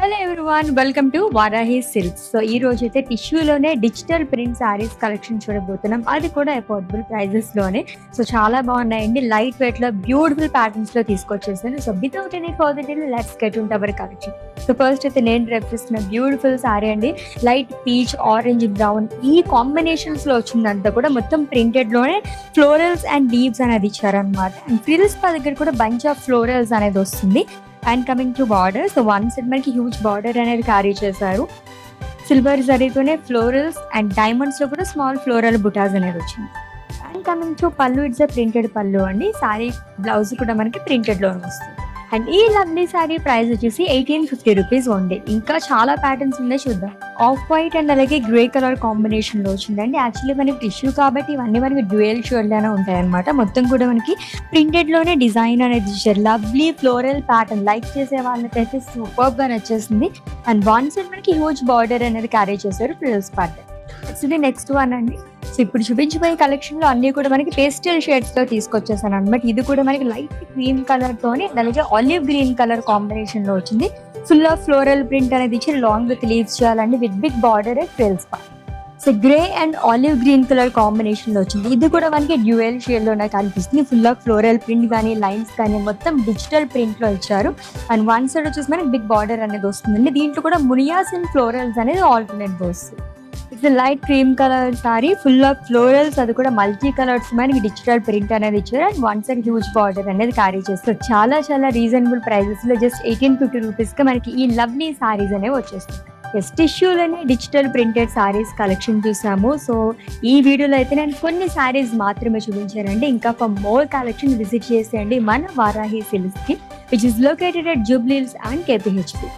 Hello everyone, welcome to Varahi silks. So ఈ రోజు అయితే టిష్యూలోనే డిజిటల్ ప్రింట్ శారీస్ కలెక్షన్ చూడబోతున్నాం. అది కూడా అఫోర్డబుల్ ప్రైజెస్ లోనే. సో చాలా బాగున్నాయండి. లైట్ వెయిట్ లో బ్యూటిఫుల్ ప్యాటర్న్స్ లో తీసుకొచ్చేసాను. So without any further delay let's get into our collection. So first అయితే నేను డ్రెస్ చేసిన బ్యూటిఫుల్ శారీ అండి. లైట్ పీచ్, ఆరెంజ్, బ్రౌన్ ఈ కాంబినేషన్స్ లో వచ్చిందంతా కూడా మొత్తం ప్రింటెడ్ లోనే ఫ్లోరల్స్ అండ్ లీవ్స్ అనేది ఇచ్చారనమాట. అండ్ ఫ్రిల్స్ దగ్గర కూడా బంచ్ ఆఫ్ ఫ్లోరల్స్ అనేది వస్తుంది. And coming to border, so one side మనకి హ్యూజ్ బార్డర్ అనేది క్యారీ చేశారు. సిల్వర్ జరీతోనే ఫ్లోరల్స్ అండ్ డైమండ్స్ లో కూడా స్మాల్ ఫ్లోరల్ బుటాస్ అనేది వచ్చింది. అండ్ కమింగ్ టు పళ్ళు, ఇట్స్ అ ప్రింటెడ్ పళ్ళు అండి. శారీ బ్లౌజ్ కూడా మనకి ప్రింటెడ్ లోనే వస్తుంది. అండ్ ఈ లవ్లీ శారీ ప్రైస్ వచ్చేసి 1850 రూపీస్ ఓన్లీ. ఇంకా చాలా ప్యాటర్న్స్ ఉన్నాయి, చూద్దాం. ఆఫ్ వైట్ అండ్ అలాగే గ్రే కలర్ కాంబినేషన్ లో వచ్చిందండి. యాక్చువల్లీ మనకి టిష్యూ కాబట్టి ఇవన్నీ మనకి డ్యూయల్ షేడ్ లోనే ఉంటాయి అనమాట. మొత్తం కూడా మనకి ప్రింటెడ్ లోనే డిజైన్ అనేది ఇచ్చారు. లవ్లీ ఫ్లోరల్ ప్యాటర్న్ లైక్ చేసే వాళ్ళకైతే సూపర్ గా నచ్చేసింది. అండ్ వన్ సైడ్ మనకి హ్యూజ్ బార్డర్ అనేది క్యారీ చేశారు frills pattern. Actually next one అండి. సో ఇప్పుడు చూపించబోయే కలెక్షన్ లో అన్ని కూడా మనకి పేస్టల్ షేడ్స్ లో తీసుకొచ్చేసాను అనమాట. ఇది కూడా మనకి లైట్ క్రీమ్ కలర్ తోని అలాగే ఆలివ్ గ్రీన్ కలర్ కాంబినేషన్ లో వచ్చింది. ఫుల్ ఆఫ్ ఫ్లోరల్ ప్రింట్ అనేది ఇచ్చి లాంగ్ విత్ లీవ్స్ చేయాలండి with big border frills part. So grey and olive green colour combination లో వచ్చింది. ఇది కూడా మనకి డ్యూయల్ షేడ్ లోనే కనిపిస్తుంది. ఫుల్ ఆఫ్ ఫ్లోరల్ ప్రింట్ కానీ లైన్స్ కానీ మొత్తం డిజిటల్ ప్రింట్ లో ఇచ్చారు. అండ్ వన్ సైడ్ వచ్చేసి మనకి బిగ్ బార్డర్ అనేది వస్తుందండి. దీంట్లో కూడా మునియాస్ అండ్ ఫ్లోరల్స్ అనేది ఆల్టర్నేట్ వస్తుంది. It's light cream colour sari, full of florals, అది కూడా మల్టీ కలర్స్ మనకి డిజిటల్ ప్రింట్ అనేది ఇచ్చారు. And one side huge border అనేది క్యారీ చేస్తారు. చాలా చాలా రీజనబుల్ ప్రైజెస్ లో జస్ట్ 1850 రూపీస్ గా మనకి ఈ లవ్లీ సారీస్ అనేవి వచ్చేస్తుంది. ఎస్, టిష్యూలోనే డిజిటల్ ప్రింటెడ్ సారీస్ కలెక్షన్ చూసాము. సో ఈ వీడియోలో అయితే నేను కొన్ని సారీస్ మాత్రమే చూపించానండి. ఇంకా ఫర్ మోర్ కలెక్షన్ విజిట్ చేసేయండి మన వారాహి సిల్క్స్ కి, which is located at Jubilee hills and KPHP.